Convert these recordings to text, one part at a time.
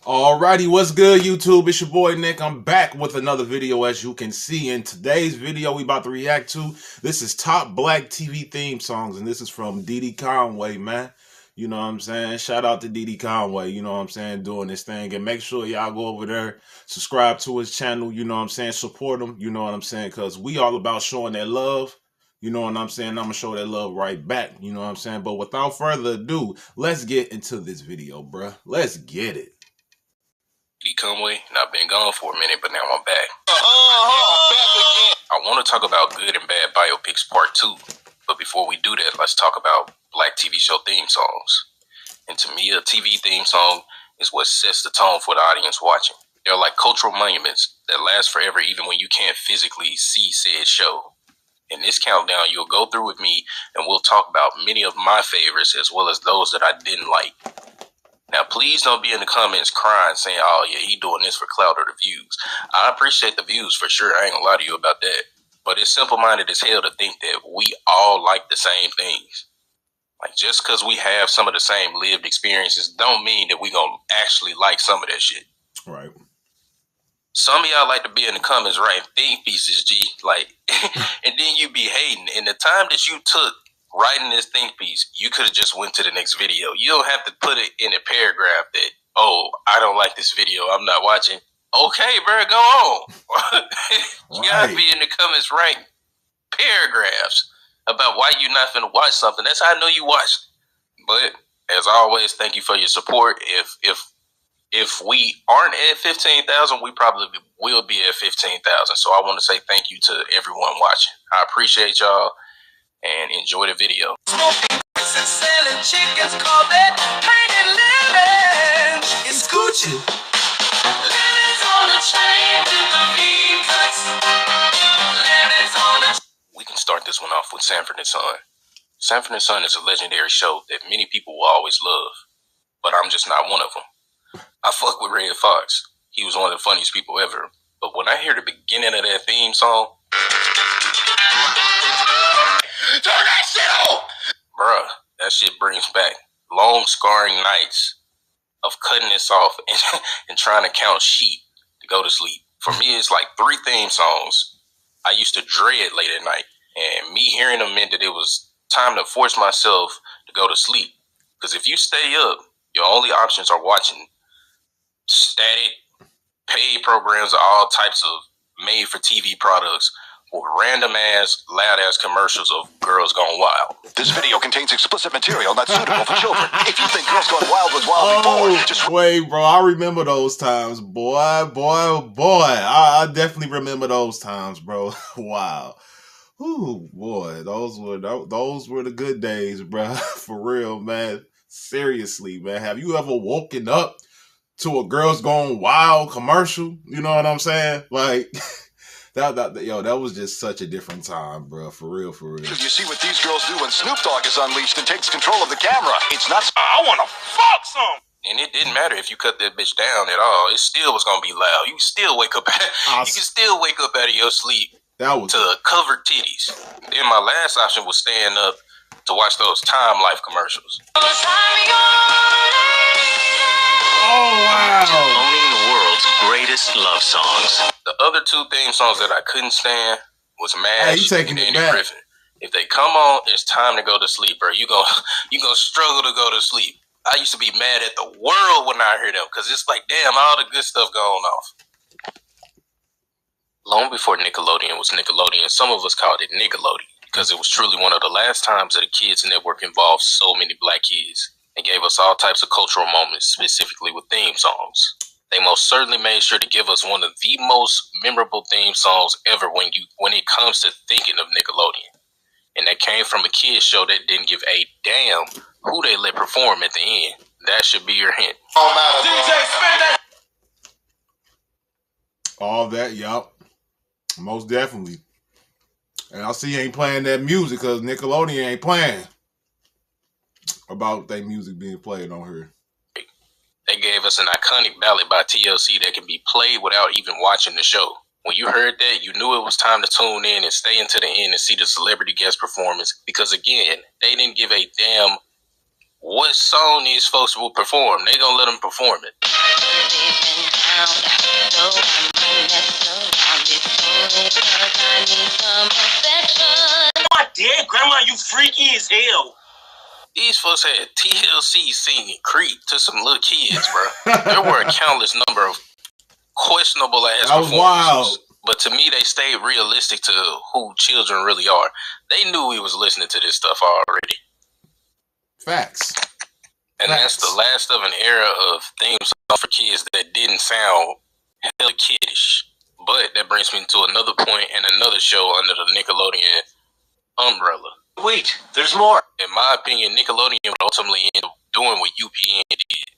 Alrighty, what's good, YouTube? It's your boy Nick. I'm back with another video. As you can see in today's video, we about to react to. This is top black TV theme songs, and this is from Diddy Conway, man. You know what I'm saying? Shout out to Diddy Conway, you know what I'm saying, doing this thing. And make sure y'all go over there, subscribe to his channel, you know what I'm saying, support him, you know what I'm saying, because we all about showing that love. You know what I'm saying? I'm going to show that love right back, you know what I'm saying? But without further ado, let's get into this video, bruh. Let's get it. Diddy Conway, and I've been gone for a minute, but now I'm back. I want to talk about good and bad biopics part 2, but before we do that, let's talk about black TV show theme songs. And to me, a TV theme song is what sets the tone for the audience watching. They're like cultural monuments that last forever even when you can't physically see said show. In this countdown, you'll go through with me, and we'll talk about many of my favorites as well as those that I didn't like. Now, please don't be in the comments crying saying, oh, yeah, he doing this for clout or the views. I appreciate the views for sure. I ain't gonna lie to you about that. But it's simple-minded as hell to think that we all like the same things. Like, just because we have some of the same lived experiences don't mean that we gonna actually like some of that shit. Right. Some of y'all like to be in the comments writing think pieces, G. Like, and then you be hating. And the time that you took writing this think piece, you could have just went to the next video. You don't have to put it in a paragraph that, oh, I don't like this video, I'm not watching. Okay, bro, go on. You gotta be in the comments writing paragraphs about why you're not finna watch something. That's how I know you watched. But as always, thank you for your support. If we aren't at 15,000, we probably will be at 15,000. So I want to say thank you to everyone watching. I appreciate y'all. And enjoy the video. Selling chickens, call that painted linen. It's Gucci. Linens on the chain, we can start this one off with Sanford and Son. Sanford and Son is a legendary show that many people will always love, but I'm just not one of them. I fuck with Redd Foxx. He was one of the funniest people ever. But when I hear the beginning of that theme song, turn that shit on! Bruh, that shit brings back long scarring nights of cutting this off and trying to count sheep to go to sleep. For me, it's like 3 theme songs I used to dread late at night. And me hearing them meant that it was time to force myself to go to sleep. Because if you stay up, your only options are watching static, paid programs of all types of made-for-TV products with random-ass, loud-ass commercials of Girls Gone Wild. This video contains explicit material not suitable for children. If you think Girls Gone Wild was wild before, just wait, bro. I remember those times, boy. I definitely remember those times, bro. Wow. Ooh, boy, those were the good days, bro. For real, man. Seriously, man. Have you ever woken up to a Girls Gone Wild commercial? You know what I'm saying? Like. That was just such a different time, bro. For real, for real. You see what these girls do when Snoop Dogg is unleashed and takes control of the camera. It's not. I want to fuck some. And it didn't matter if you cut that bitch down at all. It still was gonna be loud. You can still wake up. You can still wake up out of your sleep to covered titties. Then my last option was staying up to watch those Time Life commercials. Oh wow! Owning the world's greatest love songs. The other 2 theme songs that I couldn't stand was MASH and Danny Griffin. If they come on, it's time to go to sleep, bro. You gonna struggle to go to sleep. I used to be mad at the world when I heard them, because it's like, damn, all the good stuff going off. Long before Nickelodeon was Nickelodeon, some of us called it Nickelodeon, because it was truly one of the last times that a kids network involved so many black kids. They gave us all types of cultural moments, specifically with theme songs. They most certainly made sure to give us one of the most memorable theme songs ever when it comes to thinking of Nickelodeon. And that came from a kids show that didn't give a damn who they let perform at the end. That should be your hint. All that, yup. Most definitely. And I see you ain't playing that music because Nickelodeon ain't playing about their music being played on here. They gave us an iconic ballad by TLC that can be played without even watching the show. When you heard that, you knew it was time to tune in and stay until the end and see the celebrity guest performance. Because again, they didn't give a damn what song these folks will perform. They gonna let them perform it. My dead grandma, you freaky as hell. These folks had TLC singing Creep to some little kids, bro. There were a countless number of questionable ass That was performances. wild. But to me, they stayed realistic to who children really are. They knew we was listening to this stuff already. Facts. And that's the last of an era of theme songs for kids that didn't sound hella kiddish. But that brings me to another point and another show under the Nickelodeon umbrella. Wait, there's more. In my opinion, Nickelodeon would ultimately end up doing what UPN did.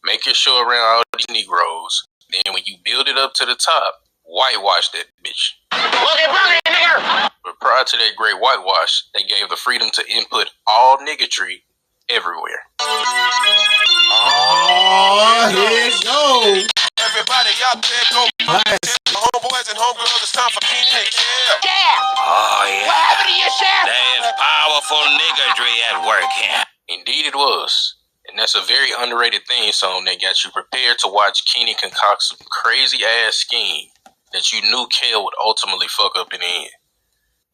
Make your show around all these Negroes. Then when you build it up to the top, whitewash that bitch. Boogie, nigger! But prior to that great whitewash, they gave the freedom to input all niggatry everywhere. Oh, here it goes. Everybody out there go. Homeboys and homegirls, it's time for Keenan and Kel. Oh, yeah. What happened to your chef? There's powerful niggery at work here. Indeed it was. And that's a very underrated theme song that got you prepared to watch Keenan concoct some crazy ass scheme that you knew Kel would ultimately fuck up in the end.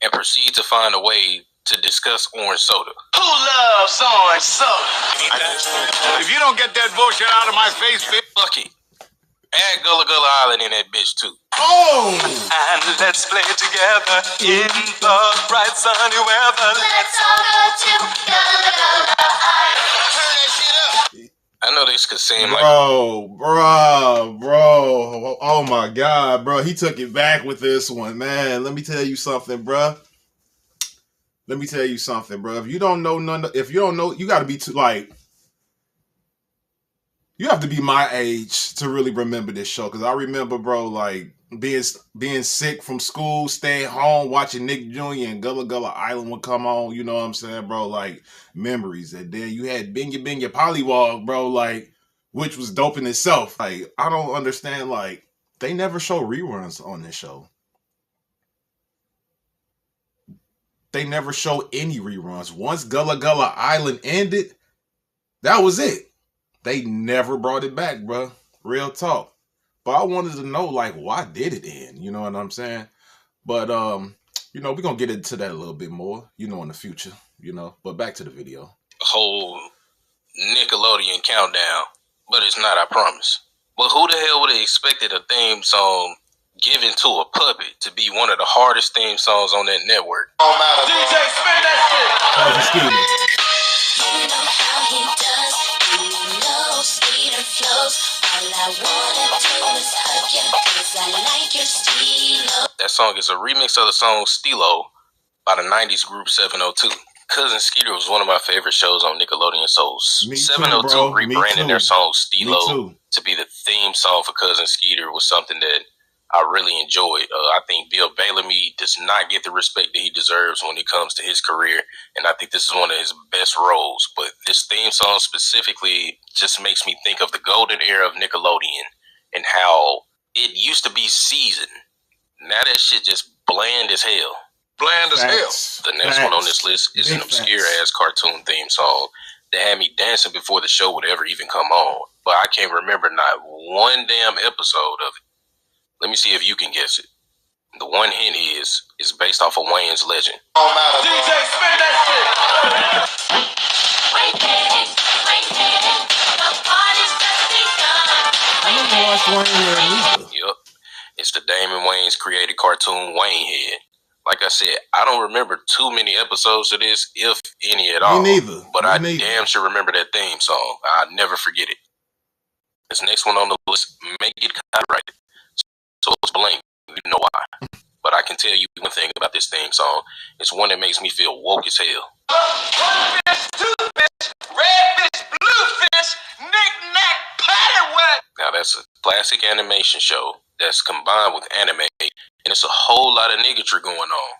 And proceed to find a way to discuss orange soda. Who loves orange soda? If you don't get that bullshit out of my face, bitch. Fuck it. Add Gullah Gullah Island in that bitch too. Oh! And let's play together in the bright sunny weather. Let's all go to Gullah Gullah Island. Turn that shit up. I know this could seem like Bro. Oh my God, bro. He took it back with this one, man. Let me tell you something, bro. If you don't know you got to be you have to be my age to really remember this show. Cause I remember, bro, like being sick from school, staying home, watching Nick Jr. and Gullah Gullah Island would come on. You know what I'm saying, bro? Like memories. And then you had Binya Pollywog, bro, like, which was dope in itself. Like, I don't understand, like, they never show reruns on this show. They never show any reruns. Once Gullah Gullah Island ended, that was it. They never brought it back, bro. Real talk. But I wanted to know, like, why did it end? You know what I'm saying? But, you know, we're going to get into that a little bit more, you know, in the future, you know. But back to the video. whole Nickelodeon countdown, but it's not, I promise. But who the hell would have expected a theme song given to a puppet to be one of the hardest theme songs on that network? DJ, spin that shit. Excuse me. You know how he does, you know Skeeter flows. All I wanna do is hug you, 'cause I like your stilo. That song is a remix of the song Stilo by the 90s group 702. Cousin Skeeter was one of my favorite shows on Nickelodeon, so Me too, 702 bro. Me rebranding their too. song Me Stilo too. to be the theme song for Cousin Skeeter was something that I really enjoyed. I think Bill Bellamy does not get the respect that he deserves when it comes to his career, and I think this is one of his best roles. But this theme song specifically just makes me think of the golden era of Nickelodeon and how it used to be seasoned. Now that shit just bland as hell. Bland as hell. Facts. The next one on this list is an Big facts. obscure-ass cartoon theme song that had me dancing before the show would ever even come on. But I can't remember not one damn episode of it. Let me see if you can guess it. The one hint is it's based off of Wayne's Legend. DJ, spin that shit. I never watched Wayne Head either. Yup. It's the Damon Wayans created cartoon Wayne Head. Like I said, I don't remember too many episodes of this, if any at all. Me neither. But Me I neither. damn sure remember that theme song. I'll never forget it. This next one on the list, make it copyrighted. So it's blank. You know why. But I can tell you one thing about this theme song. It's one that makes me feel woke as hell. Now that's a classic animation show that's combined with anime, and it's a whole lot of niggatry going on.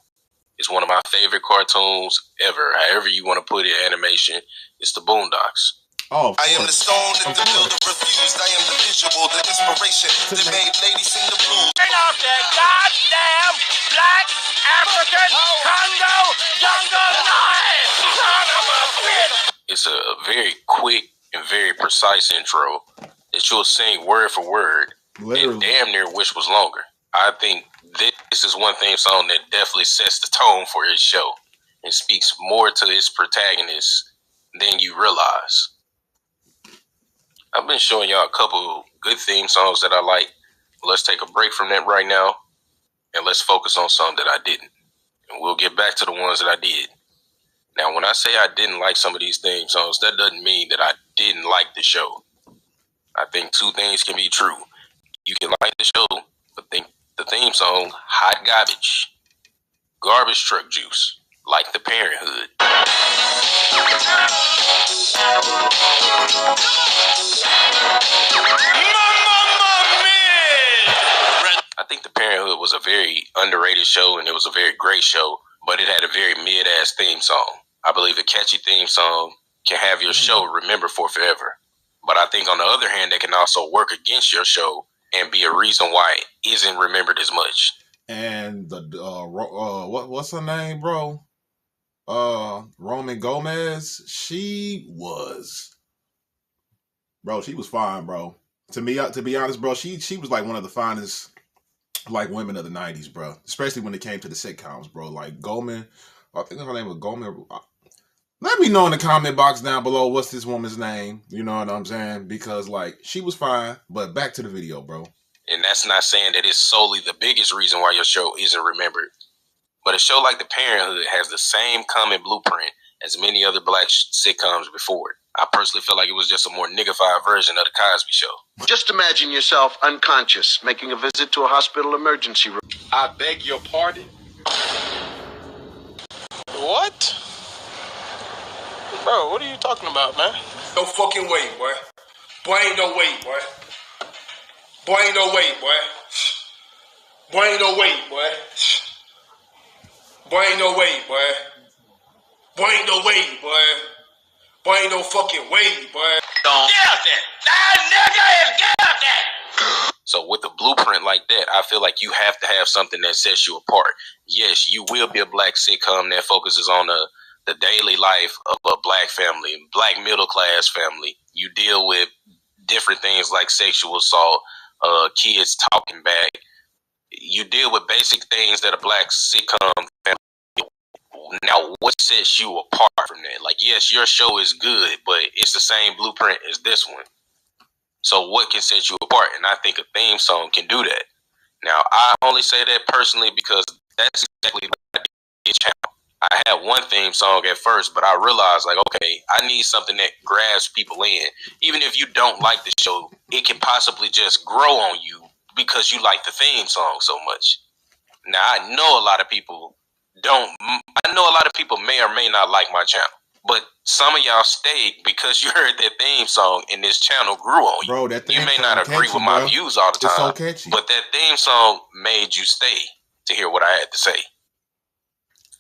It's one of my favorite cartoons ever. However you want to put it, animation. It's the Boondocks. Oh, of I am the course. stone that the builder refused. I am the visual, the inspiration that made ladies sing the blues. Turn off that goddamn black African Congo jungle noise! Son of a bitch! It's a very quick and very precise intro that you'll sing word for word Literally. and damn near wish was longer. I think this is one theme song that definitely sets the tone for his show and speaks more to his protagonist than you realize. I've been showing y'all a couple good theme songs that I like. Let's take a break from that right now and let's focus on some that I didn't. And we'll get back to the ones that I did. Now, when I say I didn't like some of these theme songs, that doesn't mean that I didn't like the show. I think two things can be true. You can like the show, but think the theme song, hot garbage. Garbage truck juice, like the Parenthood. I think the Parenthood was a very underrated show and it was a very great show, but it had a very mid-ass theme song. I believe a catchy theme song can have your show remembered for forever. But I think on the other hand, that can also work against your show and be a reason why it isn't remembered as much. And the what's her name, bro? Roman Gomez. She was fine, bro. To be honest, bro, she was like one of the finest like women of the 90s, bro. Especially when it came to the sitcoms, bro. Like Goldman, I think her name was Goldman. Let me know in the comment box down below what's this woman's name. You know what I'm saying? Because like she was fine, but back to the video, bro. And that's not saying that it's solely the biggest reason why your show isn't remembered. But a show like The Parenthood has the same common blueprint as many other black sitcoms before it. I personally feel like it was just a more niggified version of The Cosby Show. Just imagine yourself unconscious, making a visit to a hospital emergency room. I beg your pardon? What? Bro, what are you talking about, man? No fucking way, boy. Boy, ain't no way, boy. Boy, ain't no way, boy. Boy, ain't no way, boy. Boy, ain't no way, boy. Boy, ain't no way, boy. Boy, ain't no fucking way, boy. So with a blueprint like that, I feel like you have to have something that sets you apart. Yes, you will be a black sitcom that focuses on the daily life of a black family, black middle class family. You deal with different things like sexual assault, kids talking back. You deal with basic things that a black sitcom family. Now, what sets you apart from that? Like, yes, your show is good, but it's the same blueprint as this one. So what can set you apart? And I think a theme song can do that. Now, I only say that personally because that's exactly what I did with this channel. I had one theme song at first, but I realized, like, okay, I need something that grabs people in. Even if you don't like the show, it can possibly just grow on you because you like the theme song so much. Now, I know a lot of people may or may not like my channel, but some of y'all stayed because you heard that theme song and this channel grew on you. Bro, that theme you may song not agree catchy, with my bro. views all the It's time, so catchy. but that theme song made you stay to hear what I had to say.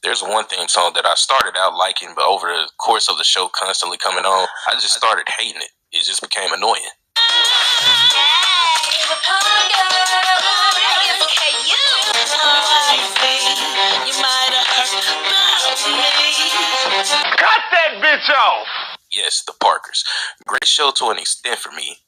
There's one theme song that I started out liking, but over the course of the show constantly coming on, I just started hating it. It just became annoying. Cut that bitch off! Yes, the Parkers. Great show to an extent for me,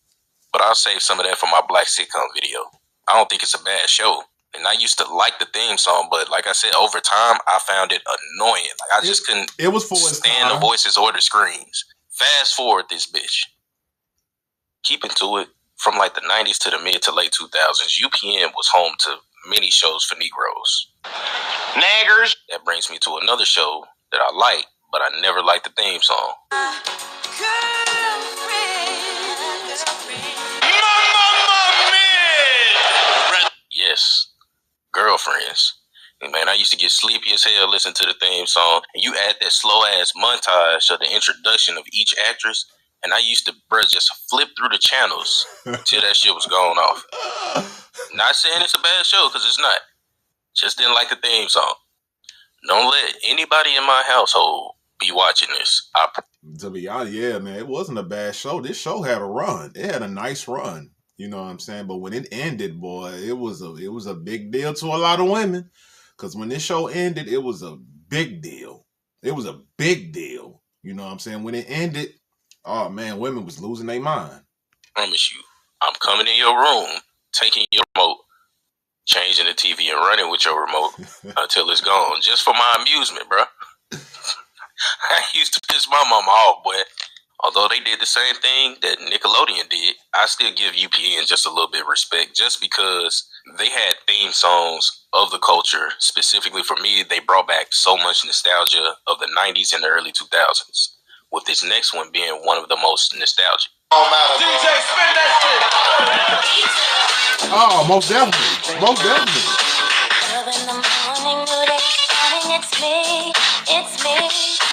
but I'll save some of that for my black sitcom video. I don't think it's a bad show. And I used to like the theme song, but like I said, over time, I found it annoying. Like I just couldn't stand the voices or the screens. Fast forward this bitch. Keeping to it, from like the 90s to the mid to late 2000s, UPN was home to many shows for Negroes. Naggers! That brings me to another show that I like, but I never liked the theme song. Yes, Girlfriends. And man, I used to get sleepy as hell listening to the theme song. And you add that slow ass montage of the introduction of each actress, and I used to, just flip through the channels till that shit was going off. Not saying it's a bad show, because it's not. Just didn't like the theme song. Don't let anybody in my household be watching this. To be honest, yeah, man, it wasn't a bad show. This show had a run. It had a nice run. You know what I'm saying? But when it ended, boy, it was a big deal to a lot of women. Because when this show ended, it was a big deal. It was a big deal. You know what I'm saying? When it ended, oh man, women was losing their mind. I promise you, I'm coming in your room, taking your remote, changing the TV and running with your remote until it's gone, just for my amusement, bro. I used to piss my mama off, boy. Although they did the same thing that Nickelodeon did, I still give UPN just a little bit of respect, just because they had theme songs of the culture. Specifically for me, they brought back so much nostalgia of the 90s and the early 2000s, with this next one being one of the most nostalgic. DJ, spin that shit. Oh, most definitely. Most definitely.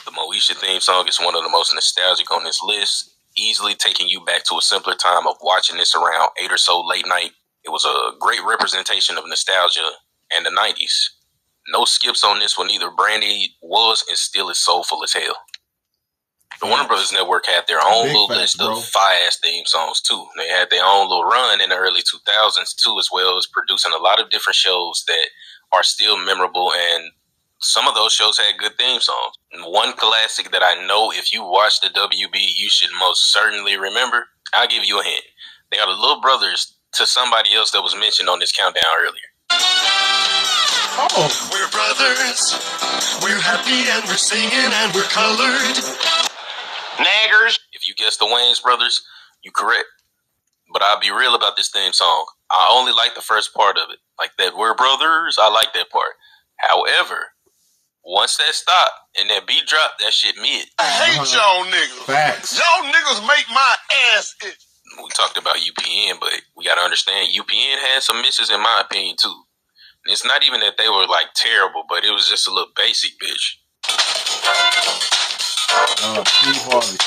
The Moesha theme song is one of the most nostalgic on this list, easily taking you back to a simpler time of watching this around 8 or so late night. It was a great representation of nostalgia and the 90s. No skips on this one either. Brandy was and still is soulful as hell. The Warner Brothers Network had their own little list of fire-ass theme songs too. They had their own little run in the early 2000s too, as well as producing a lot of different shows that are still memorable, and some of those shows had good theme songs. And one classic that I know if you watch the WB, you should most certainly remember. I'll give you a hint. They are the little brothers to somebody else that was mentioned on this countdown earlier. Oh. We're brothers, we're happy and we're singing and we're colored. Naggers. If you guessed the Wayans brothers, you correct. But I'll be real about this theme song. I only like the first part of it. Like that we're brothers, I like that part. However, once that stopped and that beat dropped, that shit mid. I hate y'all niggas. Facts. Y'all niggas make my ass itch. We talked about UPN, but we got to understand UPN had some misses in my opinion too. And it's not even that they were like terrible, but it was just a little basic, bitch. Steve Harvey.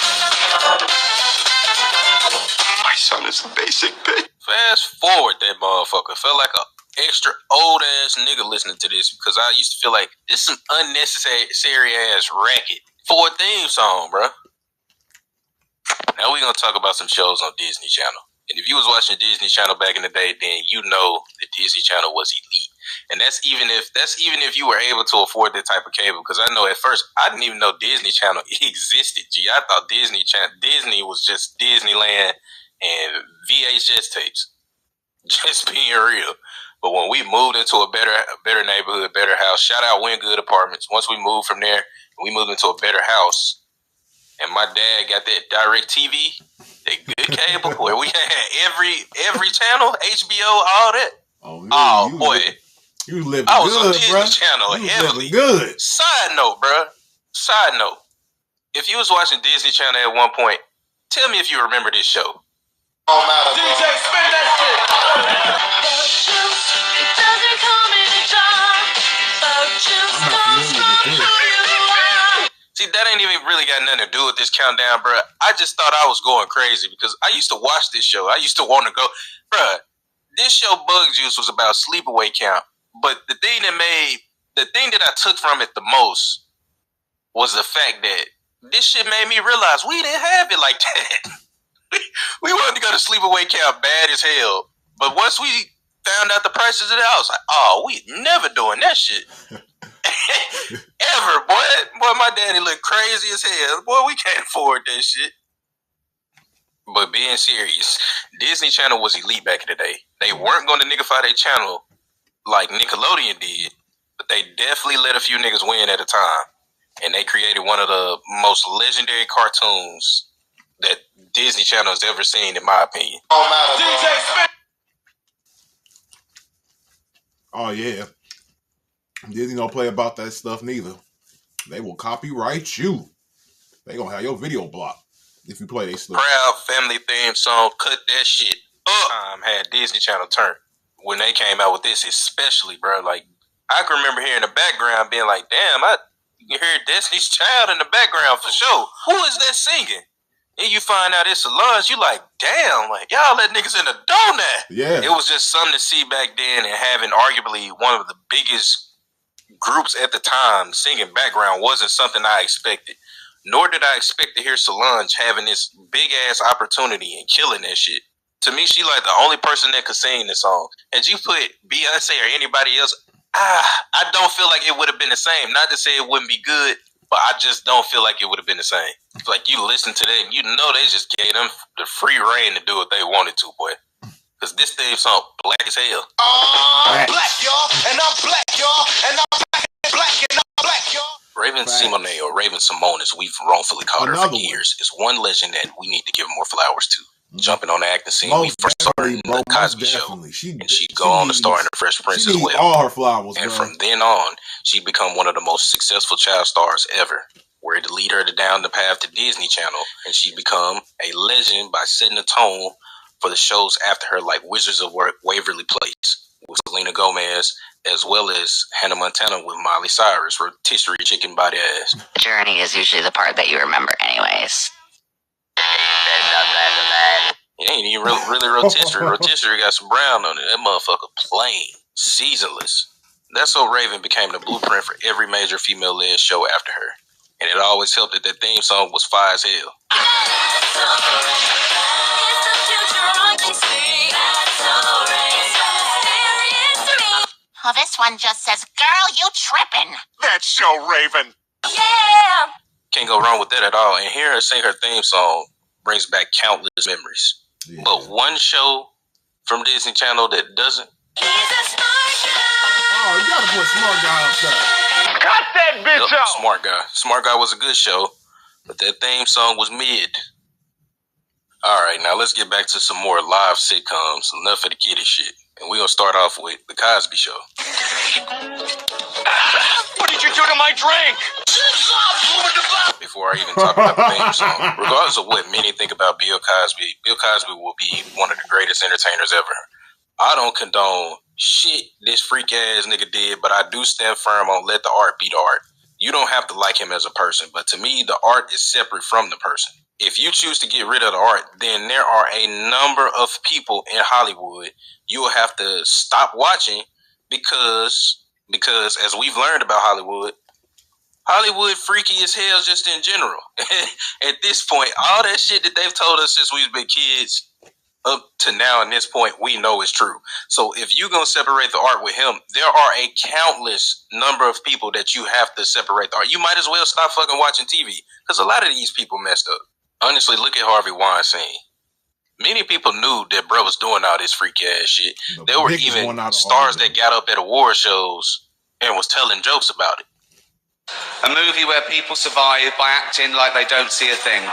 My son is a basic bitch. Fast forward that motherfucker. Felt like a extra old ass nigga listening to this, because I used to feel like this is some unnecessary ass racket for a theme song, bro. Now we're gonna talk about some shows on Disney Channel. And if you was watching Disney Channel back in the day, then you know that Disney Channel was elite. And that's even if you were able to afford that type of cable. Because I know at first I didn't even know Disney Channel existed. Gee, I thought Disney was just Disneyland and VHS tapes. Just being real. But when we moved into a better neighborhood, better house, shout out Wingood Apartments. Once we moved from there, we moved into a better house. And my dad got that DirecTV, that good cable, where we had every channel, HBO, all that. Oh, boy. You living I was good, on Disney bro. Channel You heavily. living good. Side note, bro. Side note. If you was watching Disney Channel at one point, tell me if you remember this show. DJ, spin that shit. See, that ain't even really got nothing to do with this countdown, bro. I just thought I was going crazy because I used to watch this show. I used to want to go, bro. This show Bug Juice was about sleepaway camp, but the thing that I took from it the most was the fact that this shit made me realize we didn't have it like that. We wanted to go to sleepaway camp bad as hell, but once we found out the prices of the house, like, oh, we never doing that shit. Ever, boy, my daddy looked crazy as hell. Boy, we can't afford that shit. But being serious, Disney Channel was elite back in the day. They weren't going to niggify their channel like Nickelodeon did, but they definitely let a few niggas win at a time. And they created one of the most legendary cartoons that Disney Channel has ever seen, in my opinion. Oh, yeah. Disney don't play about that stuff neither. They will copyright you. They gonna have your video blocked if you play their stuff. Proud family theme song, cut that shit up. Had Disney Channel turn when they came out with this, especially, bro. Like, I can remember hearing the background being like, damn, you hear Destiny's Child in the background for sure. Who is that singing? And you find out it's Solange, you like, damn, like, y'all let niggas in the door now. Yeah. It was just something to see back then, and having arguably one of the biggest groups at the time singing background wasn't something I expected. Nor did I expect to hear Solange having this big ass opportunity and killing that shit. To me, she like the only person that could sing this song. Had you put Beyonce or anybody else, I don't feel like it would have been the same. Not to say it wouldn't be good, but I just don't feel like it would have been the same. It's like you listen to that and you know they just gave them the free reign to do what they wanted to, boy. Because this theme song black as hell. I'm black, y'all, and I'm black, y'all, and I'm black, and I'm black, y'all. Raven Simone, or Raven Simone, as we've wrongfully called her for years, is one legend that we need to give more flowers to. Jumping on the acting scene, we first saw her in the Cosby Show, and she'd go on to star in The Fresh Prince as well. All her flowers, and from then on, she'd become one of the most successful child stars ever. Where it lead her down the path to Disney Channel, and she'd become a legend by setting the tone for the shows after her, like Wizards of Waverly Place with Selena Gomez, as well as Hannah Montana with Miley Cyrus, rotisserie chicken body ass. The journey is usually the part that you remember anyways. It ain't even really rotisserie. Rotisserie got some brown on it. That motherfucker plain, seasonless. That's so Raven became the blueprint for every major female-led show after her. And it always helped that that theme song was fire as hell. Oh, this one just says, girl, you trippin'. That's so Raven. Yeah. Can't go wrong with that at all. And hearing her sing her theme song brings back countless memories. Yeah. But one show from Disney Channel that doesn't. Oh, you gotta put Smart Guy up there. Cut that bitch out. Smart Guy. Smart Guy was a good show, but that theme song was mid. All right, now let's get back to some more live sitcoms. Enough of the kiddie shit. And we're going to start off with The Cosby Show. What did you do to my drink? Before I even talk about the theme song, regardless of what many think about Bill Cosby will be one of the greatest entertainers ever. I don't condone shit this freak ass nigga did, but I do stand firm on let the art be the art. You don't have to like him as a person, but to me, the art is separate from the person. If you choose to get rid of the art, then there are a number of people in Hollywood you will have to stop watching because as we've learned about Hollywood freaky as hell just in general. At this point, all that shit that they've told us since we've been kids up to now and this point, we know is true. So if you're going to separate the art with him, there are a countless number of people that you have to separate the art. You might as well stop fucking watching TV because a lot of these people messed up. Honestly, look at Harvey Weinstein. Many people knew that bro was doing all this freaky ass shit. There were even stars that got up at award shows and was telling jokes about it. A movie where people survive by acting like they don't see a thing.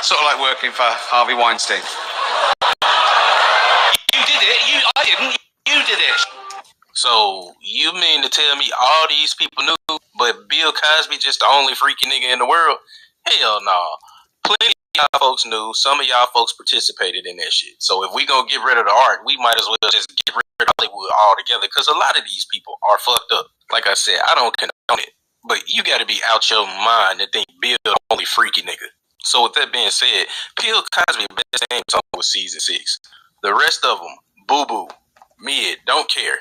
Sort of like working for Harvey Weinstein. You did it. I didn't. You did it. So you mean to tell me all these people knew, but Bill Cosby just the only freaky nigga in the world? Hell no. Plenty of y'all folks knew. Some of y'all folks participated in that shit. So if we gonna get rid of the art, we might as well just get rid of Hollywood altogether, because a lot of these people are fucked up. Like I said, I don't condone it, but you got to be out your mind to think Bill the only freaky nigga. So with that being said, Bill Cosby best theme song was season 6. The rest of them, boo boo, mid, don't care.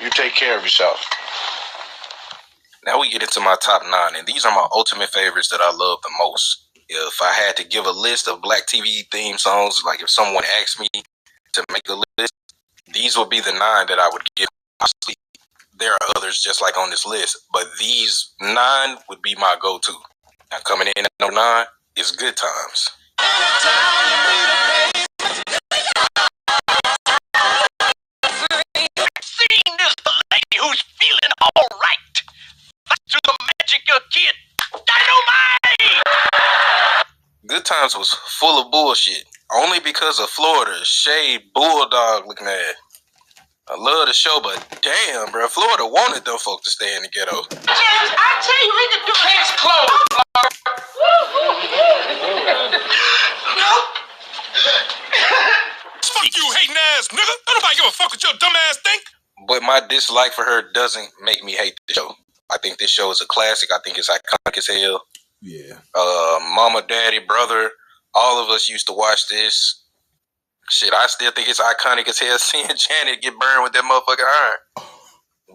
You take care of yourself. Now we get into my top 9, and these are my ultimate favorites that I love the most. If I had to give a list of black TV theme songs, like if someone asked me to make a list, these would be the 9 that I would give. Obviously, there are others just like on this list, but these 9 would be my go-to. Now coming in at number 9 is Good Times. Seeing this lady who's feeling all right. To the magic of kid. Dynamite! Good Times was full of bullshit, only because of Florida's shade bulldog looking at. I love the show, but damn, bro, Florida wanted them folk to stay in the ghetto. I tell you, we can do hands closed. No. Fuck you, hating ass nigga. Don't nobody give a fuck what your dumb ass think. But my dislike for her doesn't make me hate the show. I think this show is a classic. I think it's iconic as hell. Yeah. Mama, daddy, brother, all of us used to watch this. Shit, I still think it's iconic as hell seeing Janet get burned with that motherfucking iron.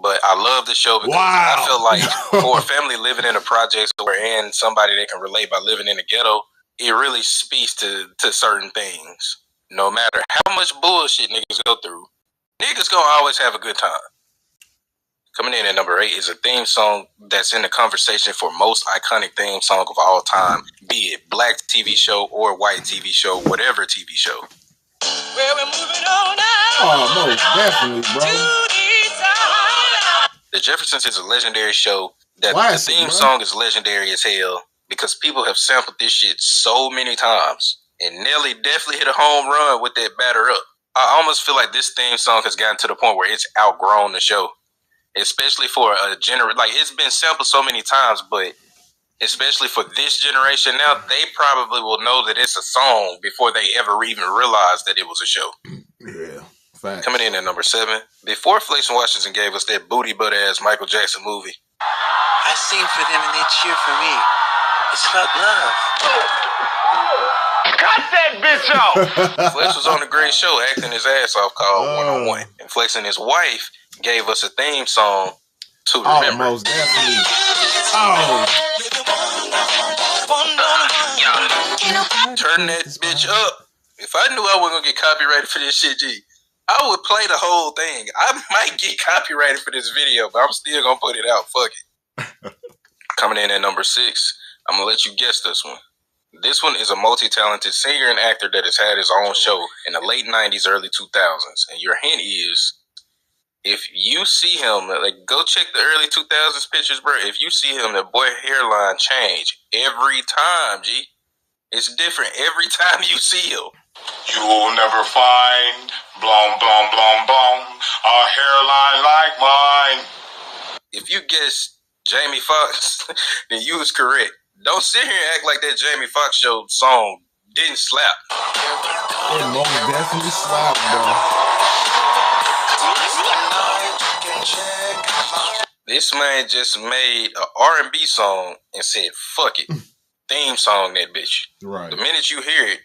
But I love the show because I feel like for a family living in the projects and somebody that can relate by living in the ghetto, it really speaks to certain things. No matter how much bullshit niggas go through, niggas gonna always have a good time. Coming in at number 8 is a theme song that's in the conversation for most iconic theme song of all time, be it black TV show or white TV show, whatever TV show. Well, we're moving on now. Oh, most definitely, bro. The Jeffersons is a legendary show that Classic, the theme bro. song is legendary as hell because people have sampled this shit so many times. And Nelly definitely hit a home run with that Batter Up. I almost feel like this theme song has gotten to the point where it's outgrown the show. Especially for a like it's been sampled so many times, but especially for this generation now, they probably will know that it's a song before they ever even realized that it was a show. Yeah, facts. Coming in at number 7, before Flex Washington gave us that booty butt ass Michael Jackson movie. I sing for them and they cheer for me. It's about love. Cut that bitch off! Flex was on a great show acting his ass off called One-on-One. And Flex and his wife gave us a theme song to remember. Most definitely. Oh. Turn that bitch up. If I knew I wasn't going to get copyrighted for this shit, G, I would play the whole thing. I might get copyrighted for this video, but I'm still going to put it out. Fuck it. Coming in at number 6, I'm going to let you guess this one. This one is a multi-talented singer and actor that has had his own show in the late 90s, early 2000s. And your hint is, if you see him, like, go check the early 2000s pictures, bro. If you see him, the boy hairline change every time, G. It's different every time you see him. You will never find blom, blom, blom, blom, a hairline like mine. If you guess Jamie Foxx, then you was correct. Don't sit here and act like that Jamie Foxx show song didn't slap. It most definitely slapped, bro. This man just made an R&B song and said, fuck it. Theme song that bitch. Right. The minute you hear it,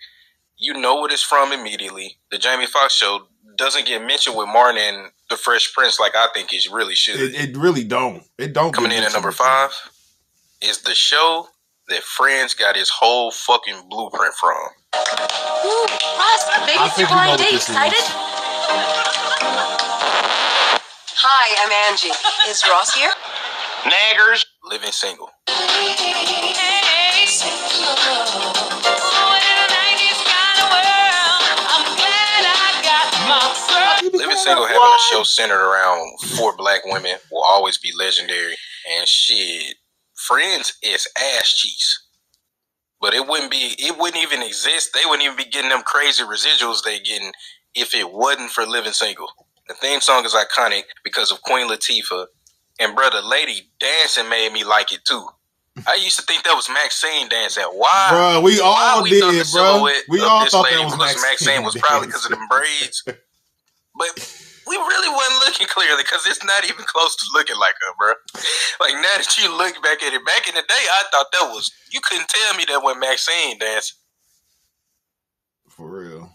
you know what it's from immediately. The Jamie Foxx show doesn't get mentioned with Martin and the Fresh Prince like I think it really should. It really don't. It don't. Coming in at number 5 is the show that Friends got his whole fucking blueprint from. Ooh, Ross, baby's your blind date. Excited? Hi, I'm Angie. Is Ross here? Naggers. Living Single. Living Single having a show centered around 4 black women will always be legendary. And shit, Friends is ass cheeks. But it wouldn't even exist. They wouldn't even be getting them crazy residuals they getting if it wasn't for Living Single. The theme song is iconic because of Queen Latifah. And brother, lady dancing made me like it too. I used to think that was Maxine dancing. Why? Bro, we all did, bro. We all thought that was Maxine was probably because of them braids. But we really wasn't looking clearly because it's not even close to looking like her, bro. Like, now that you look back at it, back in the day, I thought that was, you couldn't tell me that when Maxine danced. For real.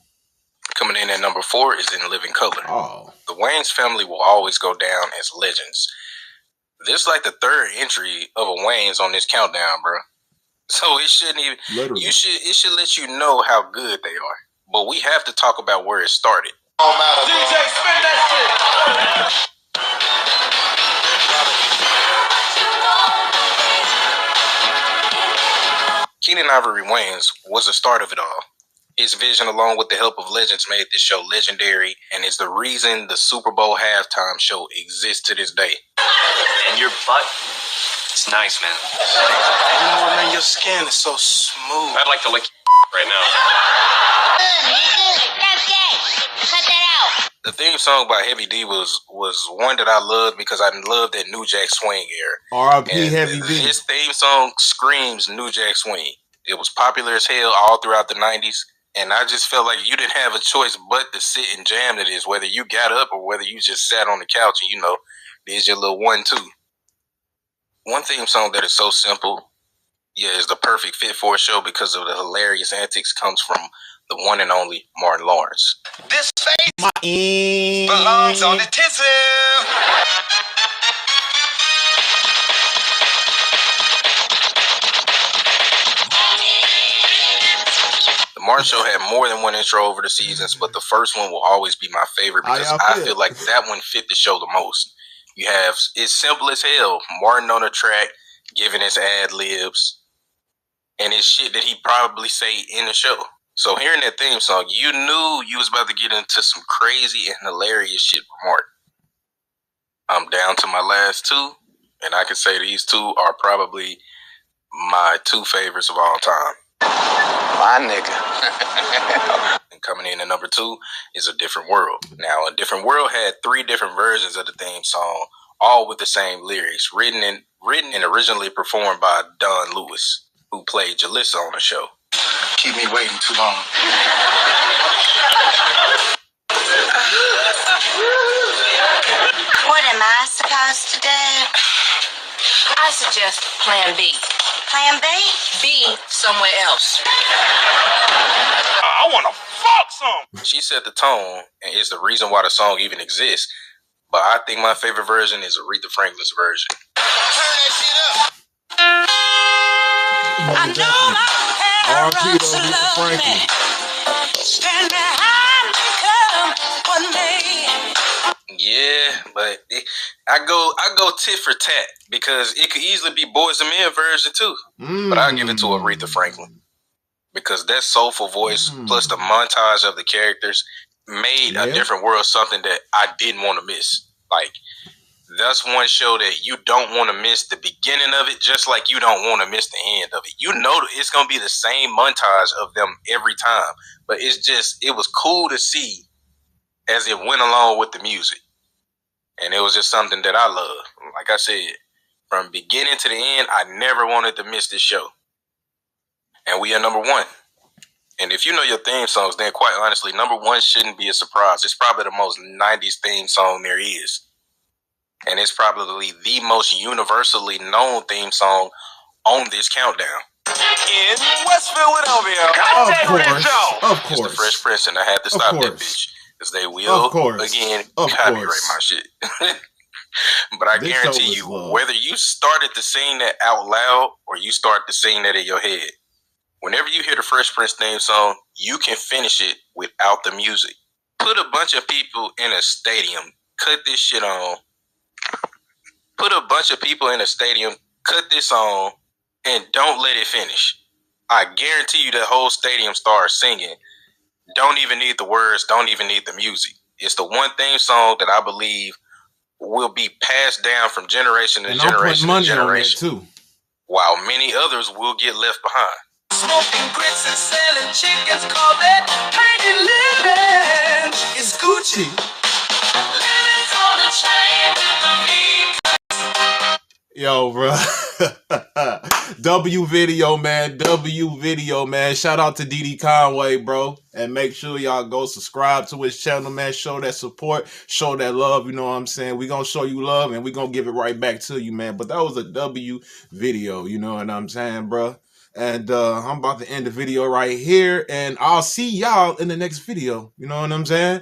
Coming in at number 4 is In Living Color. Oh. The Wayans family will always go down as legends. This is like the 3rd entry of a Wayans on this countdown, bro. So it shouldn't even, it should let you know how good they are. But we have to talk about where it started. DJ, spin that shit! Keenen Ivory Wayans was the start of it all. His vision, along with the help of legends, made this show legendary and is the reason the Super Bowl halftime show exists to this day. And your butt, it's nice, man. You know what, man? Your skin is so smooth. I'd like to lick right now. The theme song by Heavy D was one that I loved because I loved that New Jack Swing era. R.I.P. Heavy D. His theme song screams New Jack Swing. It was popular as hell all throughout the 90s. And I just felt like you didn't have a choice but to sit and jam to this, whether you got up or whether you just sat on the couch and, did your little 1-2. One theme song that is so simple, is the perfect fit for a show because of the hilarious antics comes from the one and only Martin Lawrence. This face belongs on the tissue. The Martin Show had more than one intro over the seasons, but the first one will always be my favorite because I feel like that one fit the show the most. You have, it's simple as hell, Martin on the track, giving his ad-libs, and it's shit that he probably say in the show. So hearing that theme song, you knew you was about to get into some crazy and hilarious shit from Martin. I'm down to my last two, and I can say these two are probably my two favorites of all time. My nigga. And coming in at number two is A Different World. Now, A Different World had 3 different versions of the theme song, all with the same lyrics, written and originally performed by Don Lewis, who played Jalissa on the show. Keep me waiting too long. What am I supposed to do? I suggest plan B. Plan B? B somewhere else. I want to fuck some. She set the tone and is the reason why the song even exists. But I think my favorite version is Aretha Franklin's version. Turn that shit up. I know my parents love me. Stand behind me, come what may. Yeah, but I go tit for tat because it could easily be Boyz II Men version too. But I'll give it to Aretha Franklin because that soulful voice plus the montage of the characters made A Different World something that I didn't want to miss. Like, that's one show that you don't want to miss the beginning of it, just like you don't want to miss the end of it. You know it's going to be the same montage of them every time, but it was cool to see as it went along with the music. And it was just something that I love. Like I said, from beginning to the end, I never wanted to miss this show. And we are number one. And if you know your theme songs, then quite honestly, number one shouldn't be a surprise. It's probably the most 90s theme song there is. And it's probably the most universally known theme song on this countdown. In West Philadelphia. Of course. It's the Fresh Prince, and I had to stop that bitch. Because they will, again, copyright my shit. But I guarantee you, whether you started to sing that out loud or you start to sing that in your head, whenever you hear the Fresh Prince theme song, you can finish it without the music. Put a bunch of people in a stadium, cut this shit on. Put a bunch of people in a stadium, cut this on, and don't let it finish. I guarantee you the whole stadium starts singing. Don't even need the words, don't even need the music. It's the one theme song that I believe will be passed down from generation to generation to generation, while many others will get left behind. Smoking grits and selling chickens, call that painted linen. It's Gucci. Linens on the chain with the meat. Yo, bro. W video, man. Shout out to Diddy Conway, bro. And make sure y'all go subscribe to his channel, man. Show that support, show that love. You know what I'm saying? We're going to show you love and we're going to give it right back to you, man. But that was a W video, you know what I'm saying, bro? And I'm about to end the video right here. And I'll see y'all in the next video. You know what I'm saying?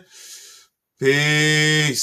Peace.